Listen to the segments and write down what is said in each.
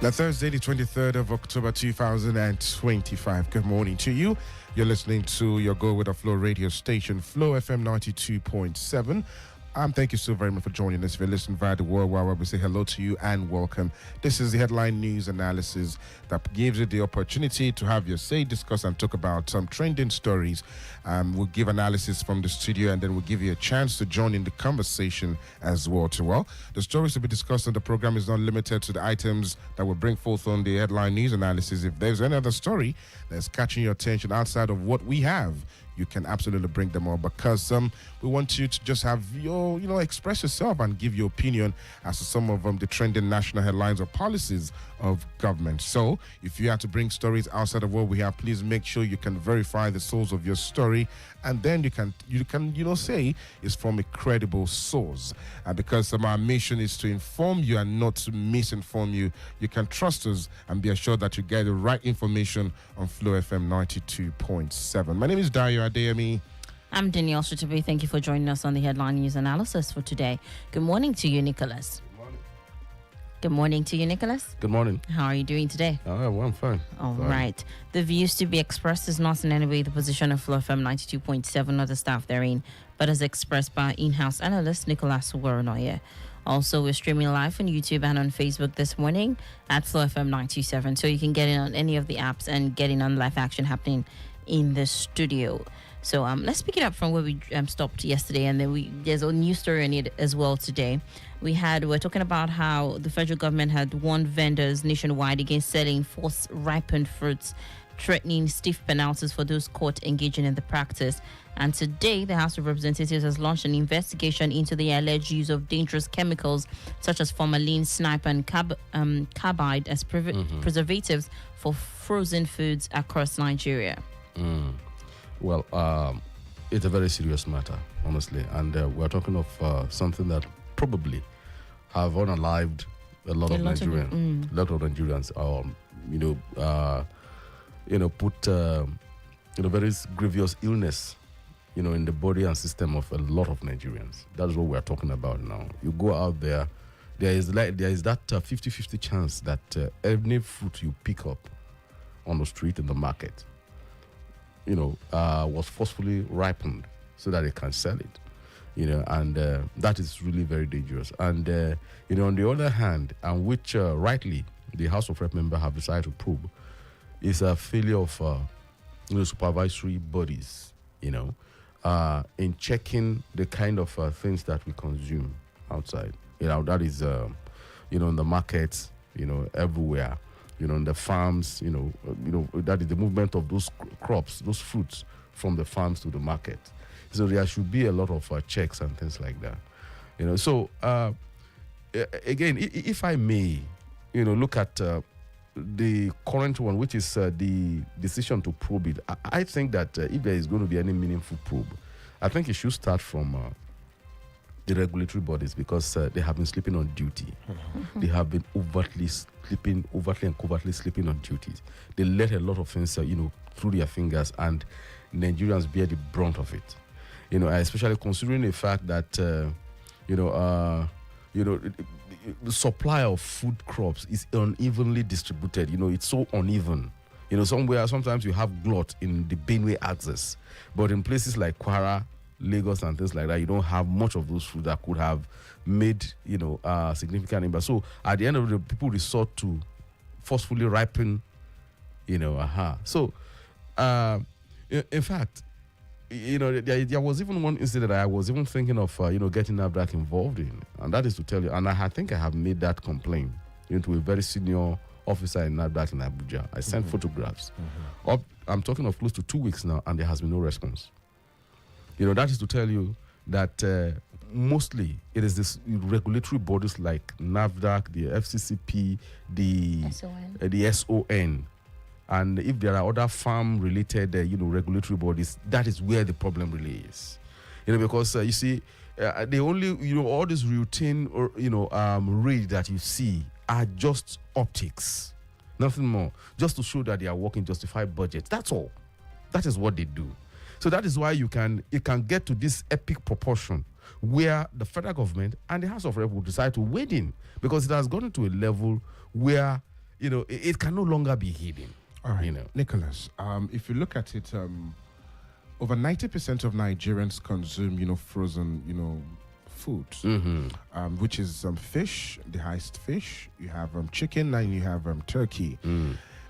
Now, Thursday, the 23rd of October, 2025. Good morning to you. You're listening to your Go With The Flow radio station, FlowFM 92.7. Thank you so very much for joining us. If you're listening via the World Wide Web, we say hello to you and welcome. This is the headline news analysis that gives you the opportunity to have your say, discuss, and talk about some trending stories. We'll give analysis from the studio, and then we'll give you a chance to join in the conversation as well. The stories to be discussed on the program is not limited to the items that will bring forth on the headline news analysis. If there's any other story that's catching your attention outside of what we have, you can absolutely bring them up, because we want you to just have your, express yourself and give your opinion as to some of the trending national headlines or policies of government. So if you have to bring stories outside of what we have, please make sure you can verify the source of your story, and then you can say it's from a credible source. Because our mission is to inform you and not to misinform you. You can trust us and be assured that you get the right information on FlowFM 92.7. My name is Adeyemi. I'm Danielle Shitta-Bey. Thank you for joining us on the headline news analysis for today. Good morning to you, Nicholas. Good morning to you, Nicholas. Good morning. How are you doing today? Well, I'm fine. All right. The views to be expressed is not in any way the position of FlowFM 92.7 or the staff therein, but as expressed by in-house analyst Nicholas Uwerunonye. Also, we're streaming live on YouTube and on Facebook this morning at FlowFM 927, so you can get in on any of the apps and get in on live action happening in the studio. So let's pick it up from where we stopped yesterday, and then there's a new story on it as well today. We're talking about how the federal government had warned vendors nationwide against selling force-ripened fruits, threatening stiff penalties for those caught engaging in the practice. And today, the House of Representatives has launched an investigation into the alleged use of dangerous chemicals such as formalin, sniper, and carbide as preservatives for frozen foods across Nigeria. Well, it's a very serious matter, honestly, and we're talking of something that probably have unalived a lot of Nigerians. Put very grievous illness, in the body and system of a lot of Nigerians. That's what we're talking about now. You go out there, there is that 50-50 chance that any fruit you pick up on the street in the market, was forcefully ripened so that they can sell it, and that is really very dangerous. And, on the other hand, and which rightly the House of Rep member have decided to probe, is a failure of supervisory bodies, in checking the kind of things that we consume outside. That is, in the markets, everywhere. In the farms, that is the movement of those crops, those fruits from the farms to the market. So there should be a lot of checks and things like that. So again, if I may, look at the current one, which is the decision to probe it. I think that if there is going to be any meaningful probe, I think it should start from the regulatory bodies, because they have been sleeping on duty. Mm-hmm. They have been overtly and covertly sleeping on duties. They let a lot of things, through their fingers, and Nigerians bear the brunt of it. Especially considering the fact that, the supply of food crops is unevenly distributed. It's so uneven. Sometimes you have glut in the Benue axis, but in places like Kwara, Lagos and things like that, you don't have much of those food that could have made significant impact. So at the end of the day, people resort to forcefully ripen So in fact, there was even one incident that I was even thinking of getting NAFDAC involved in, and that is to tell you, and I think I have made that complaint to a very senior officer in NAFDAC in Abuja. I sent photographs. I'm talking of close to 2 weeks now, and there has been no response. That is to tell you that mostly it is this regulatory bodies like NAFDAC, the FCCP, the SON. And if there are other farm-related, regulatory bodies, that is where the problem really is. Because you see, they only, all this routine or raid that you see are just optics, nothing more, just to show that they are working justified budgets. That's all. That is what they do. So that is why it can get to this epic proportion where the federal government and the House of Rep will decide to wade in, because it has gotten to a level where it can no longer be hidden. All right, You know. Nicholas. If you look at it, over 90% of Nigerians consume, frozen, foods, which is fish, the highest fish. You have chicken, and you have turkey.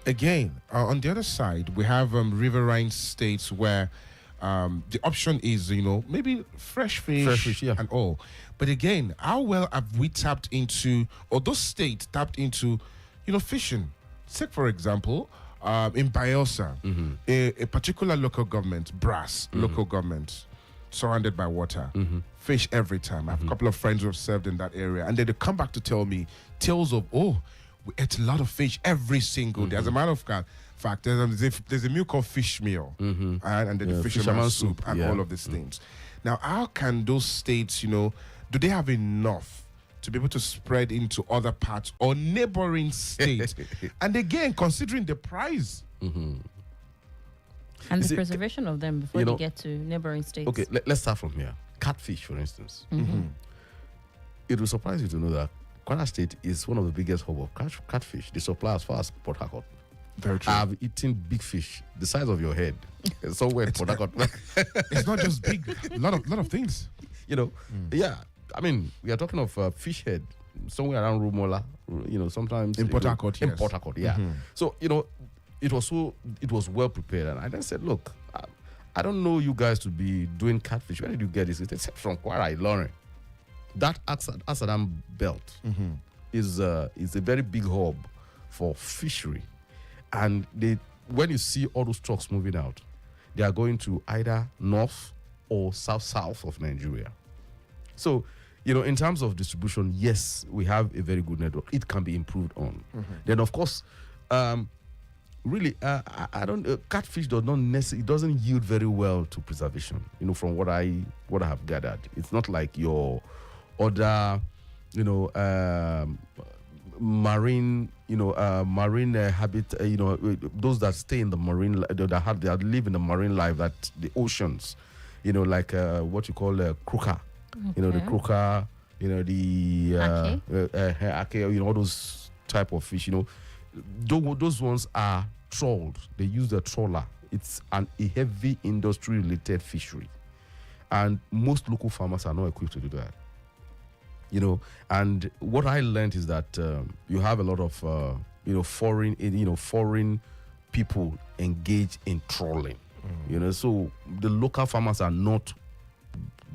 Again, on the other side, we have riverine states where the option is, maybe fresh fish, yeah. and all. But again, how well have we tapped into, or those states tapped into, fishing? Take, for example, in Bielsa, a particular local government, Brass local government, surrounded by water, fish every time. I have a couple of friends who have served in that area, and they come back to tell me tales of, we ate a lot of fish every single day. As a matter of fact, there's a meal called fish meal, and then the fisherman's soup, and all of these things. Now, how can those states, do they have enough to be able to spread into other parts or neighboring states? And again, considering the price. And the preservation of them before they get to neighboring states. Okay, let's start from here. Catfish, for instance. It will surprise you to know that Kwara State is one of the biggest hub of catfish. They supply as far as Port Harcourt. Very true. I've eaten big fish the size of your head somewhere in Port Harcourt. It's not just big, a lot of things. Yeah. I mean, we are talking of fish head somewhere around Rumola. Sometimes In Port Harcourt, in yes. Port Harcourt, yeah. So it was well prepared, and I then said, look, I don't know you guys to be doing catfish. Where did you get this? They said from Kwara, Ilorin. That Asadam belt is a very big hub for fishery, and when you see all those trucks moving out, they are going to either north or south of Nigeria. So, in terms of distribution, yes, we have a very good network. It can be improved on. Then, of course, really, I don't. Catfish does not necessarily. It doesn't yield very well to preservation. From what I have gathered, it's not like your other, marine, marine habit. Those that stay in the marine, that live in the marine life, that the oceans, like what you call croaker. The croaker, the ake, all those type of fish. Those ones are trawled. They use the trawler. It's a heavy industry-related fishery, and most local farmers are not equipped to do that. And what I learned is that you have a lot of foreign people engaged in trawling. So the local farmers are not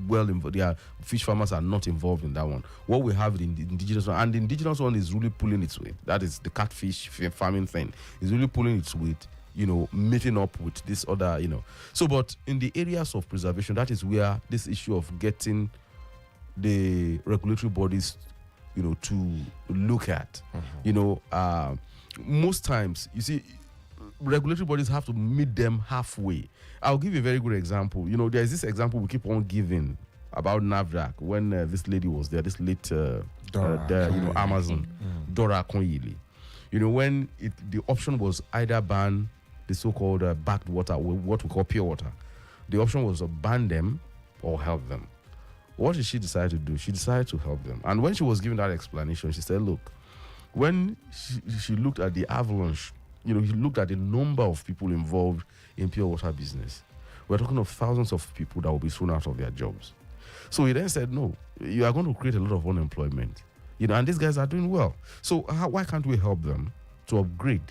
well involved. Yeah, fish farmers are not involved in that one. What we have in the indigenous one, and the indigenous one is really pulling its weight. That is the catfish farming thing. Is really pulling its weight. Meeting up with this other. So, but in the areas of preservation, that is where this issue of getting the regulatory bodies, to look at. Most times, you see, regulatory bodies have to meet them halfway. I'll give you a very good example. There's this example we keep on giving about NAFDAC when this lady was there, this late Dora, Amazon, Dora Konyili. When the option was either ban the so-called backed water, what we call pure water. The option was to ban them or help them. What did she decide to do? She decided to help them. And when she was giving that explanation, she said, look, when she looked at the avalanche, he looked at the number of people involved in pure water business. We're talking of thousands of people that will be thrown out of their jobs. So he then said, no, you are going to create a lot of unemployment. And these guys are doing well. So why can't we help them to upgrade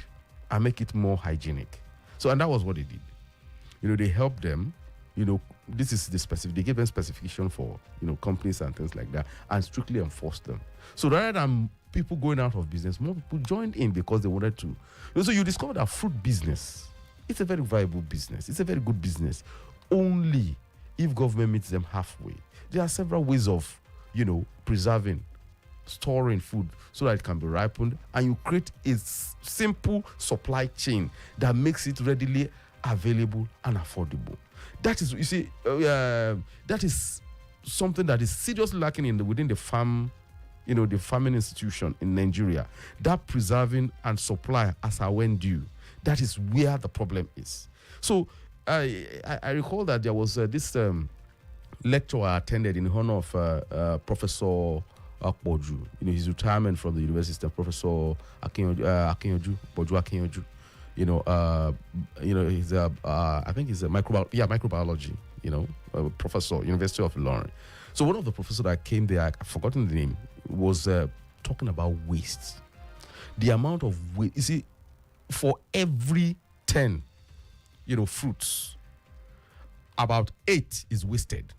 and make it more hygienic? So, and that was what they did. They helped them, this is the specific, they gave them specification for, companies and things like that, and strictly enforced them. So rather than people going out of business, more people joined in because they wanted to. So you discover that fruit business, it's a very viable business. It's a very good business. Only if government meets them halfway. There are several ways of, preserving, storing food so that it can be ripened, and you create a simple supply chain that makes it readily available and affordable. That is, you see, that is something that is seriously lacking within the farm, the farming institution in Nigeria. That preserving and supply as are when due. That is where the problem is. So I recall that there was this lecture I attended in honor of Professor Akpoju. His retirement from the university, Professor Akinyoju, Boju Akinyoju. He's I think he's a microbiology. Professor, University of Ilorin. So one of the professors that came there, I've forgotten the name, was talking about waste. The amount of waste. You see, for every 10, fruits, about 8 is wasted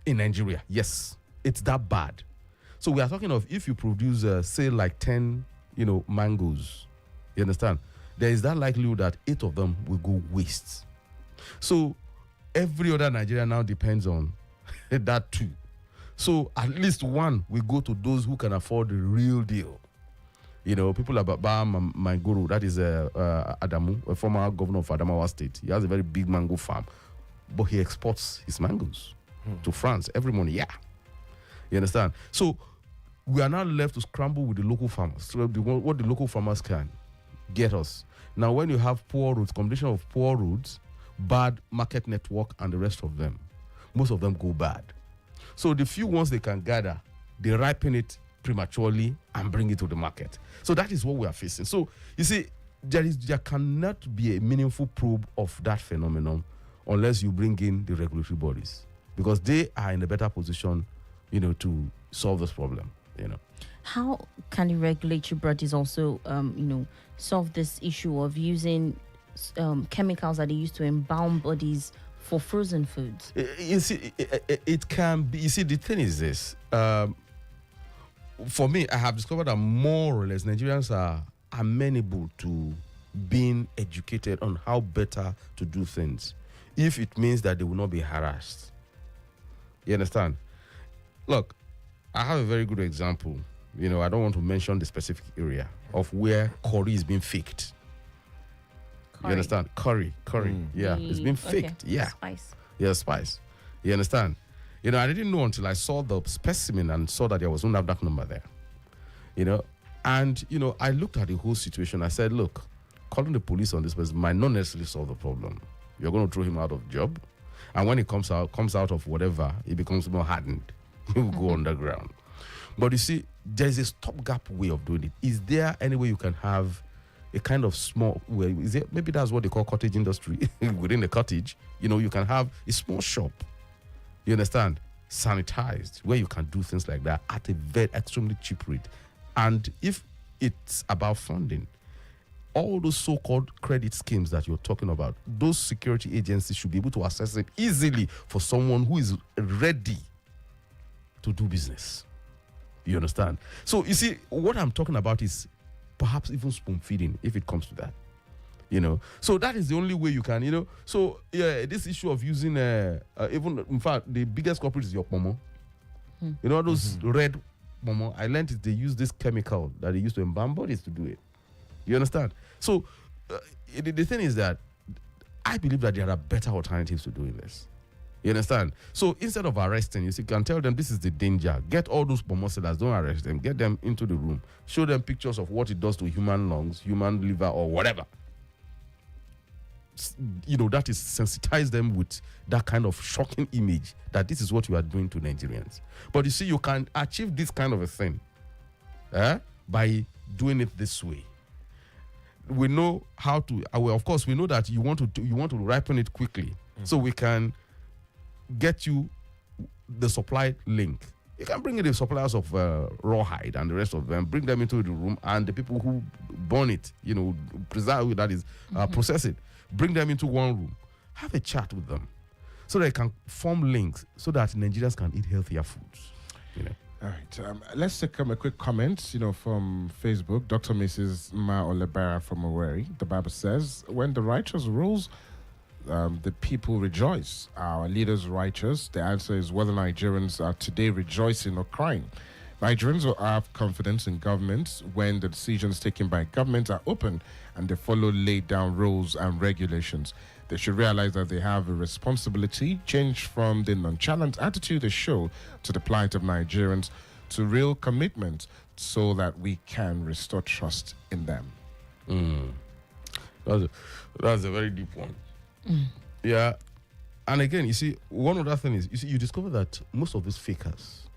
in Nigeria. Yes, it's that bad. So we are talking of, if you produce, say, like 10, mangoes, you understand? There is that likelihood that 8 of them will go waste. So every other Nigerian now depends on that too. So at least one will go to those who can afford the real deal. People like Baba, my guru, that is Adamu, a former governor of Adamawa State. He has a very big mango farm, but he exports his mangoes to France every morning. Yeah. You understand? So we are now left to scramble with the local farmers. So what the local farmers can get us. Now, when you have poor roads, combination of poor roads, bad market network, and the rest of them, most of them go bad. So the few ones they can gather, they ripen it prematurely and bring it to the market. So that is what we are facing. So you see, there cannot be a meaningful probe of that phenomenon unless you bring in the regulatory bodies, because they are in a better position, to solve this problem. How can the regulatory bodies also, solve this issue of using chemicals that they use to embalm bodies for frozen foods? You see, it can be. You see, the thing is this. For me, I have discovered that more or less Nigerians are amenable to being educated on how better to do things, if it means that they will not be harassed. You understand? Look, I have a very good example. I don't want to mention the specific area of where curry is being faked. Curry. You understand? Curry. Yeah, it's been faked. Okay. Yeah. Spice. Yeah, spice. You understand? I didn't know until I saw the specimen and saw that there was no NAFDAC number there. And, I looked at the whole situation. I said, look, calling the police on this person might not necessarily solve the problem. You're going to throw him out of job. And when he comes out of whatever, he becomes more hardened. He will go underground. But you see, there's a stopgap way of doing it. Is there any way you can have a kind of small, maybe that's what they call cottage industry within the cottage? You can have a small shop, you understand, sanitized, where you can do things like that at a very extremely cheap rate. And if it's about funding, all those so-called credit schemes that you're talking about, those security agencies should be able to access it easily for someone who is ready to do business. You understand? So you see, what I'm talking about is perhaps even spoon feeding, if it comes to that. So that is the only way you can, So yeah, this issue of using even, in fact, the biggest culprit is your pomo. Those red pomo. I learned they use this chemical that they use to embalm bodies to do it. You understand? So the thing is that I believe that there are better alternatives to doing this. You understand? So instead of arresting, you can tell them this is the danger. Get all those pomo sellers, don't arrest them. Get them into the room. Show them pictures of what it does to human lungs, human liver, or whatever. That is sensitize them with that kind of shocking image that this is what you are doing to Nigerians. But you see, you can achieve this kind of a thing by doing it this way. We know how to. Of course, we know that you want to ripen it quickly, so we can get you the supply link. You can bring in the suppliers of rawhide and the rest of them, bring them into the room, and the people who burn it, preserve it, that is, process it, bring them into one room, have a chat with them, so they can form links, so that Nigerians can eat healthier foods. All right, let's take a quick comment, from Facebook. Dr. Mrs. Ma Olebara from Owerri. The Bible says, when the righteous rules, the people rejoice. Our leaders righteous. The answer is whether Nigerians are today rejoicing or crying. Nigerians will have confidence in governments when the decisions taken by governments are open and they follow laid down rules and regulations. They should realize that they have a responsibility, change from the nonchalant attitude they show to the plight of Nigerians to real commitment, so that we can restore trust in them. That's a very deep one. Yeah. And again, you see, one other thing is, you discover that most of these fakers,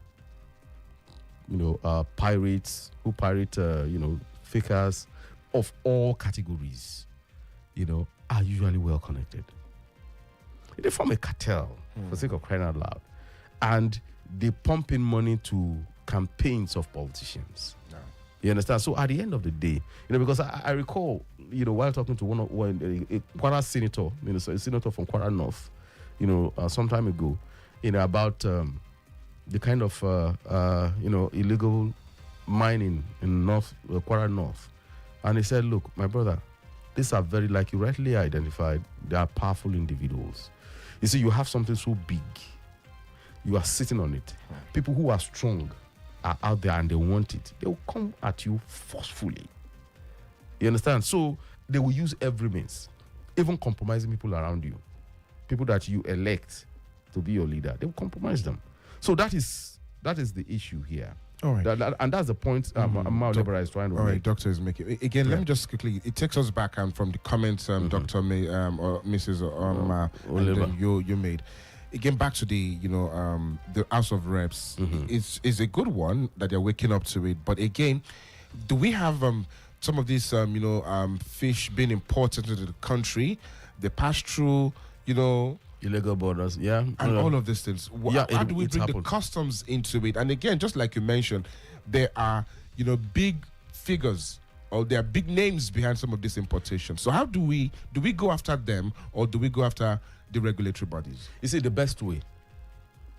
pirates who pirate, fakers of all categories, are usually well connected. They form a cartel, for the sake of crying out loud, and they pump in money to campaigns of politicians. No. You understand? So at the end of the day, because I recall, while talking to a Kwara senator, a senator from Kwara North, some time ago, about the kind of illegal mining in Kwara North, and he said, "Look, my brother, these are very, like you rightly identified, they are powerful individuals. You see, you have something so big, you are sitting on it. People who are strong are out there and they want it. They will come at you forcefully. You understand? So they will use every means, even compromising people around you, people that you elect to be your leader. They will compromise them. So that is the issue here. All right. And that's the point Libera is trying to make. All right, Doctor is making. Again, let me just quickly, it takes us back from the comments Dr. May, or Mrs. You made. Again, back to the House of Reps. It's a good one that they're waking up to it. But again, do we have some of these fish being imported into the country? They pass through, illegal borders, yeah, and all of these things. How do we bring the customs into it? And again, just like you mentioned, there are big figures, or there are big names behind some of this importation. So how do we go after them, or do we go after the regulatory bodies? You see, the best way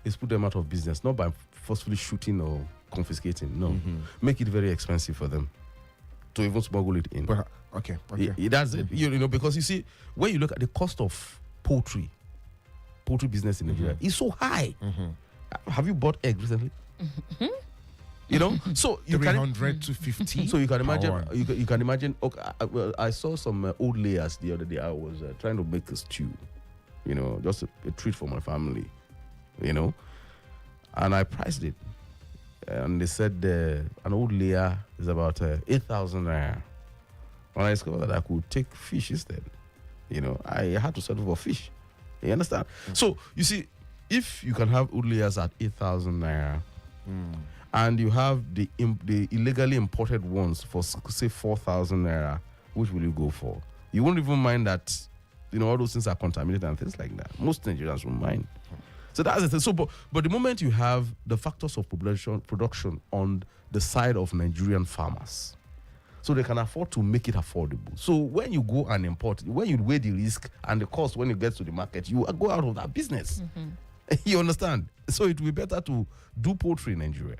is put them out of business, not by forcefully shooting or confiscating. No, make it very expensive for them to even smuggle it in. But okay. That's it. Because you see, when you look at the cost of poultry business in Nigeria is so high. Have you bought egg recently? So you 300 to 50. So you can imagine. You can imagine. Okay, I saw some old layers the other day. I was trying to make a stew, just a treat for my family, and I priced it, and they said an old layer is about 8,000 naira. When I discovered that I could take fish instead, I had to settle for fish. You understand? So you see, if you can have old layers at 8,000 naira, and you have the illegally imported ones for say 4,000 naira, which will you go for? You won't even mind that, all those things are contaminated and things like that. Most Nigerians won't mind. So that's the thing. So, but the moment you have the factors of production on the side of Nigerian farmers, so they can afford to make it affordable. So when you go and import, when you weigh the risk and the cost when it gets to the market, you go out of that business. You understand? So it will be better to do poultry in Nigeria.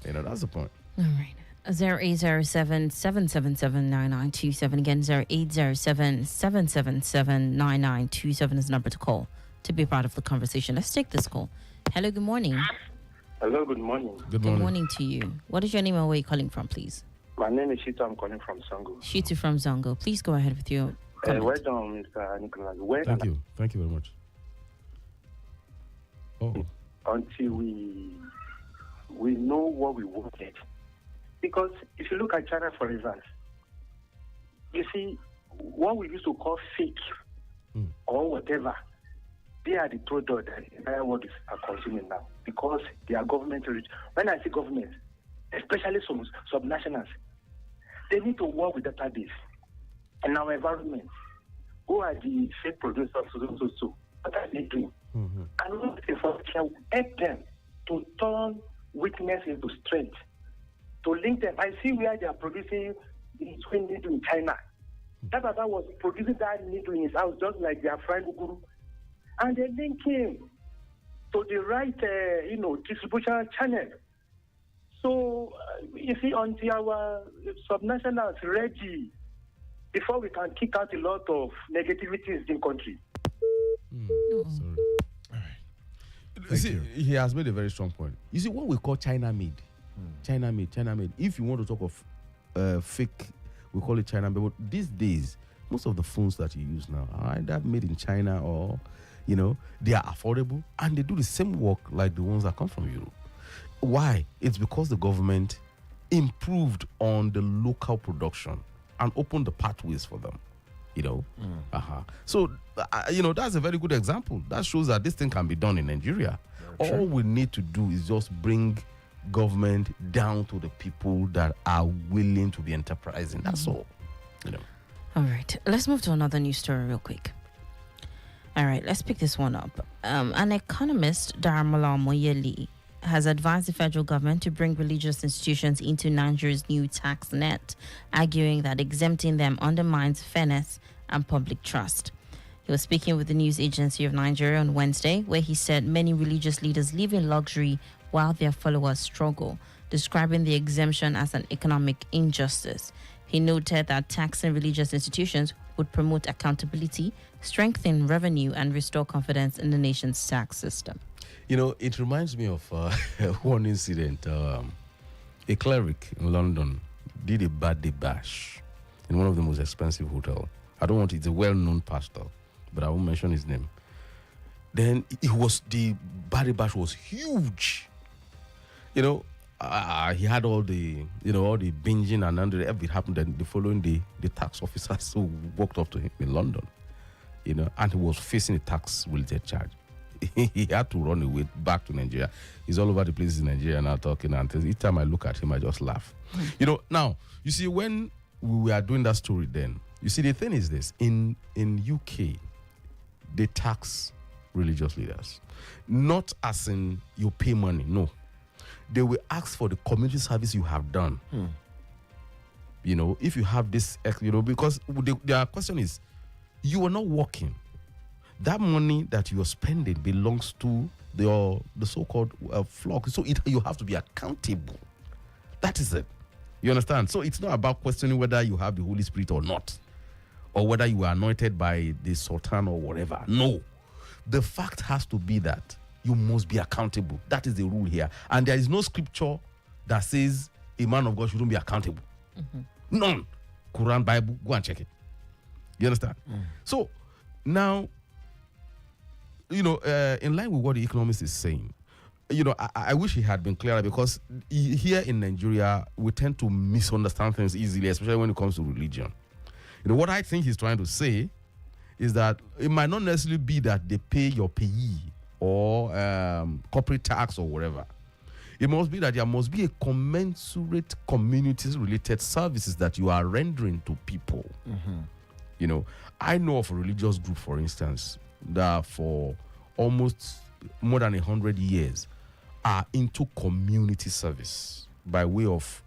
That's the point. All right. 0807-777-9927. Again, 0807-777-9927 is the number to call to be part of the conversation. Let's take this call. Hello, good morning. Hello, good morning. Good morning to you. What is your name and where are you calling from, please? My name is Shitta. I'm calling from Zango. Shitta from Zango. Please go ahead with your comment. Well done, Mr. Nicholas. Thank you. Thank you very much. Until we know what we wanted. Because if you look at China, for instance, you see, what we used to call fake or whatever, they are the product that the entire world is consuming now. Because they are government rich. When I say government, especially some subnationals, they need to work with database in our environment. Who are the fake producers? So what are they doing? And what can help them to turn weakness into strength, to link them. I see where they are producing the twin needle in China. That Baba was producing that needle in his house, just like their friend Uguru. And they link him to the right, distribution channel. So, you see, until our subnationals ready, before we can kick out a lot of negativities in country. Sorry. All right. He has made a very strong point. You see, what we call China made. China made. If you want to talk of fake, we call it China made. But these days, most of the phones that you use now are either made in China or, they are affordable and they do the same work like the ones that come from Europe. Why? It's because the government improved on the local production and opened the pathways for them. So, that's a very good example. That shows that this thing can be done in Nigeria. All we need to do is just bring government down to the people that are willing to be enterprising. That's all. All right. Let's move to another news story real quick. All right, let's pick this one up. An economist, Daramola Moyeli, has advised the federal government to bring religious institutions into Nigeria's new tax net, arguing that exempting them undermines fairness and public trust. He was speaking with the news agency of Nigeria on Wednesday, where he said many religious leaders live in luxury while their followers struggle, describing the exemption as an economic injustice. He noted that taxing religious institutions would promote accountability, strengthen revenue, and restore confidence in the nation's tax system. It reminds me of one incident. A cleric in London did a birthday bash in one of the most expensive hotels. It's a well-known pastor, but I won't mention his name. Then the birthday bash was huge. He had all the binging and under it happened. Then the following day, the tax officers walked up to him in London, and he was facing a tax-related charge. He had to run away back to Nigeria. He's all over the place in Nigeria now talking, and each time I look at him, I just laugh. Now, you see, when we were doing that story then, you see, the thing is this. In UK, they tax religious leaders. Not as in you pay money, no. They will ask for the community service you have done. If you have this, because their question is, you are not working. That money that you're spending belongs to the so-called flock. So you have to be accountable. That is it. You understand? So it's not about questioning whether you have the Holy Spirit or not, or whether you are anointed by the Sultan or whatever. No. The fact has to be that you must be accountable. That is the rule here. And there is no scripture that says a man of God shouldn't be accountable. None. Quran, Bible, go and check it. You understand? So now, in line with what the economist is saying, I wish he had been clearer, because here in Nigeria, we tend to misunderstand things easily, especially when it comes to religion. What I think he's trying to say is that it might not necessarily be that they pay your payee or corporate tax or whatever. It must be that there must be a commensurate community-related services that you are rendering to people. I know of a religious group, for instance, that for almost more than 100 years are into community service by way of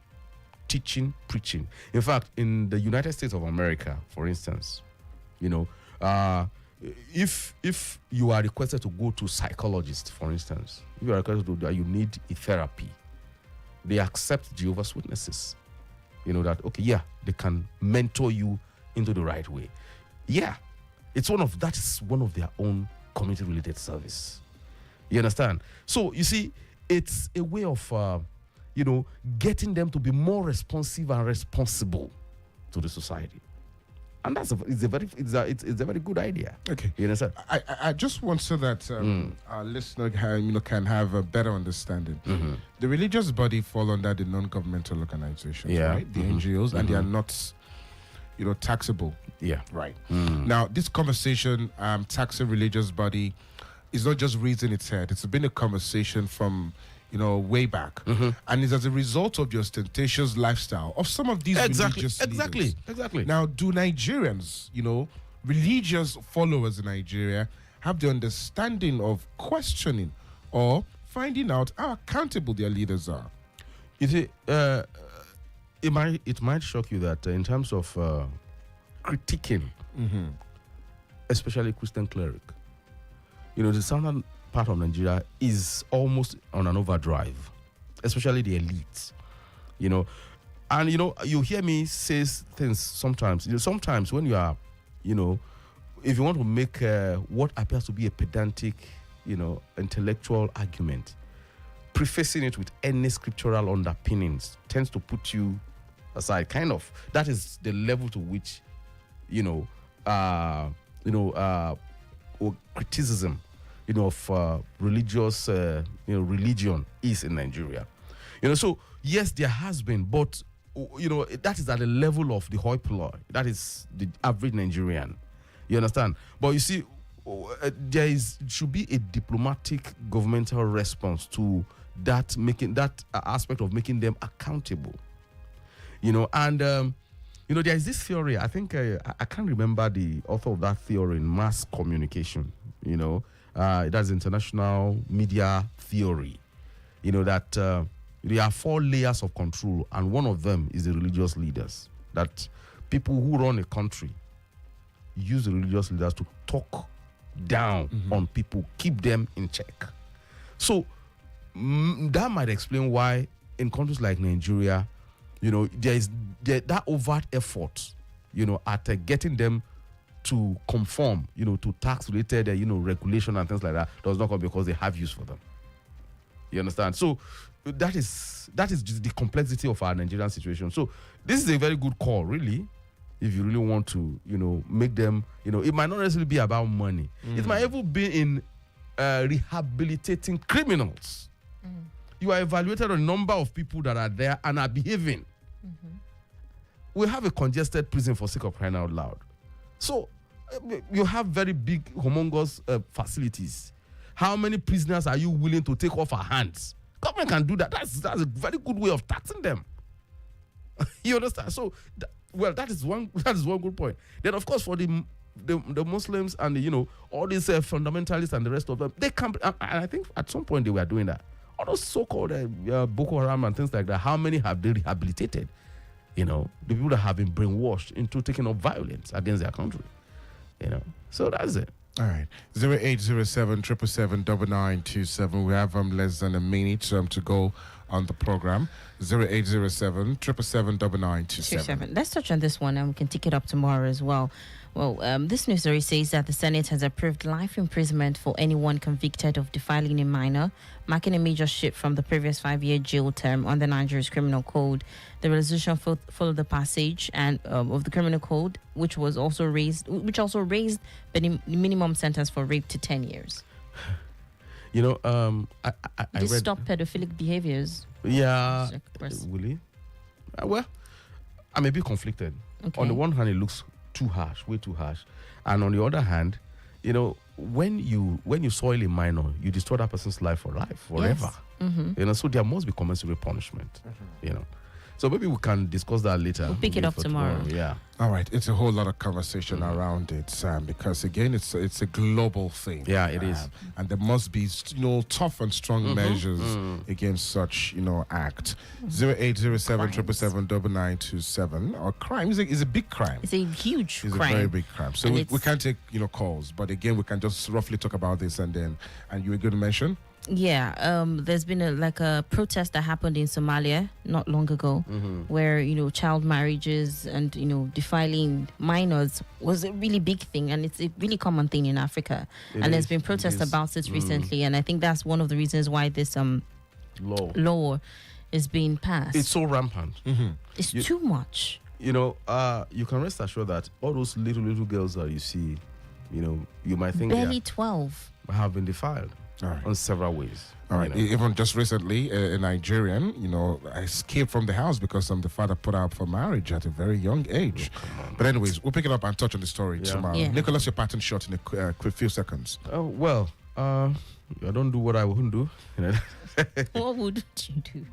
teaching, preaching. In fact, in the United States of America, for instance, if you are requested to go to psychologist, for instance, if you are requested to do that, you need a therapy. They accept Jehovah's Witnesses. They can mentor you into the right way. Yeah, that is one of their own community-related service. You understand? So you see, it's a way of getting them to be more responsive and responsible to the society. And it's a very good idea. Okay. You understand? I just want so that our listener can have a better understanding. The religious body fall under the non-governmental organizations, right? The NGOs, and they are not, taxable. Yeah. Right. Now, this conversation, taxing religious body, is not just raising its head. It's been a conversation from way back, and it's as a result of the ostentatious lifestyle of some of these religious leaders. Exactly. Now, do Nigerians, religious followers in Nigeria, have the understanding of questioning or finding out how accountable their leaders are? You see, it might shock you that in terms of critiquing, especially Christian cleric, the southern part of Nigeria is almost on an overdrive, especially the elites, and you hear me say things sometimes. Sometimes when you are, if you want to make what appears to be a pedantic, intellectual argument, prefacing it with any scriptural underpinnings tends to put you aside. Kind of. That is the level to which, criticism, of religious, religion is in Nigeria. So yes, there has been, but that is at the level of the hoi polloi. That is the average Nigerian. You understand? But you see, should be a diplomatic governmental response to that aspect of making them accountable. And there is this theory. I think I can't remember the author of that theory in mass communication. That's international media theory. That there are 4 layers of control, and one of them is the religious leaders. That people who run a country use the religious leaders to talk down on people, keep them in check. So that might explain why in countries like Nigeria, there is that overt effort, at getting them to conform, to tax-related, regulation and things like that, does not come because they have use for them. You understand? So that is just the complexity of our Nigerian situation. So this is a very good call, really, if you really want to, make them, it might not necessarily be about money. It might even be in rehabilitating criminals. You are evaluated on a number of people that are there and are behaving. We have a congested prison for sake of crying out loud. So you have very big, humongous facilities. How many prisoners are you willing to take off our hands? Government can do that. That's a very good way of taxing them. You understand? So, that is one good point. Then, of course, for the Muslims and all these fundamentalists and the rest of them, they can. And I think at some point they were doing that. All those so-called Boko Haram and things like that. How many have they rehabilitated? The people that have been brainwashed into taking up violence against their country. So that's it. All right. 0807 777 We have less than a minute to go on the program. 0807 777 Let's touch on this one and we can take it up tomorrow as well. Well, this news story says that the Senate has approved life imprisonment for anyone convicted of defiling a minor, marking a major shift from the previous 5-year jail term under Nigeria's criminal code. The resolution followed the passage of the criminal code, which also raised the minimum sentence for rape to 10 years. I Just stop pedophilic behaviors. Yeah, will well, I'm a bit conflicted. Okay. On the one hand, it looks too harsh, way too harsh, and on the other hand, when you soil a minor, you destroy that person's life forever. Yes. So there must be commensurate punishment. So maybe we can discuss that later. We'll pick it up tomorrow. Yeah. All right. It's a whole lot of conversation around it, Sam, because again, it's a global thing. Yeah, it is. And there must be tough and strong measures against such act. 0807 777 Or crime is a big crime. It's a huge crime. It's a very big crime. So we can't take calls, but again, we can just roughly talk about this and you were going to mention. Yeah, there's been a protest that happened in Somalia not long ago, where child marriages and defiling minors was a really big thing, and it's a really common thing in Africa. There's been protests about it recently, and I think that's one of the reasons why this law is being passed. It's so rampant. It's too much. You can rest assured that all those little girls that you see, you might think barely 12 have been defiled. On several ways. All right. Even just recently, a Nigerian, escaped from the house because the father put her up for marriage at a very young age. But anyways, we'll pick it up and touch on the story tomorrow. Yeah. Nicholas, your pattern shot in a quick few seconds. I don't do what I wouldn't do. What wouldn't you do?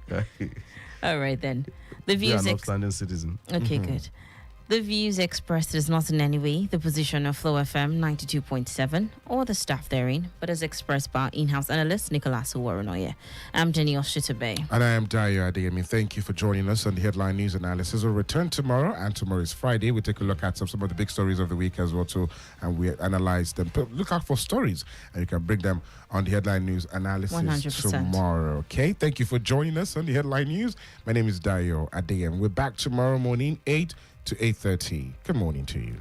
All right, then. The views. You're an upstanding citizen. Okay, good. The views expressed is not in any way the position of FlowFM 92.7 or the staff therein, but as expressed by in-house analyst Nicholas Uwerunonye. I'm Danielle Shitta-Bey. And I am Adeyemi. Thank you for joining us on the headline news analysis. We'll return tomorrow, and tomorrow is Friday. We take a look at some of the big stories of the week as well too, and we analyze them. Look out for stories, and you can bring them on the headline news analysis 100%. tomorrow. Okay, thank you for joining us on the headline news. My name is Adeyemi. We're back tomorrow morning, 8 to 8:30. Good morning to you.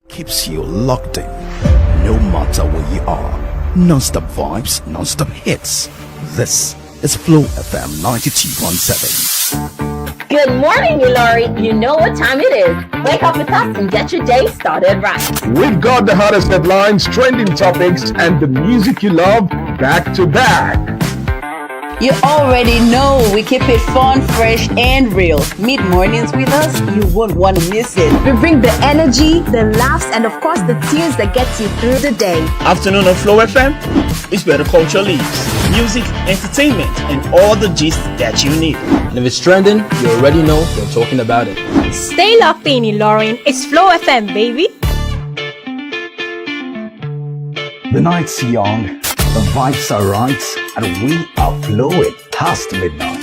Keeps you locked in, no matter where you are. Non-stop vibes, non-stop hits. This is Flow FM 92.7. Good morning, Ilorin. You know what time it is. Wake up with us and get your day started right. We've got the hottest headlines, trending topics, and the music you love back to back. You already know we keep it fun, fresh, and real. Mid mornings with us, you won't want to miss it. We bring the energy, the laughs, and of course the tunes that get you through the day. Afternoon on FlowFM is where the culture lives. Music, entertainment, and all the gist that you need. And if it's trending, you already know we're talking about it. Stay locked in, Ilorin. It's FlowFM, baby. The night's young, the vibes are right, and we are flowing past midnight.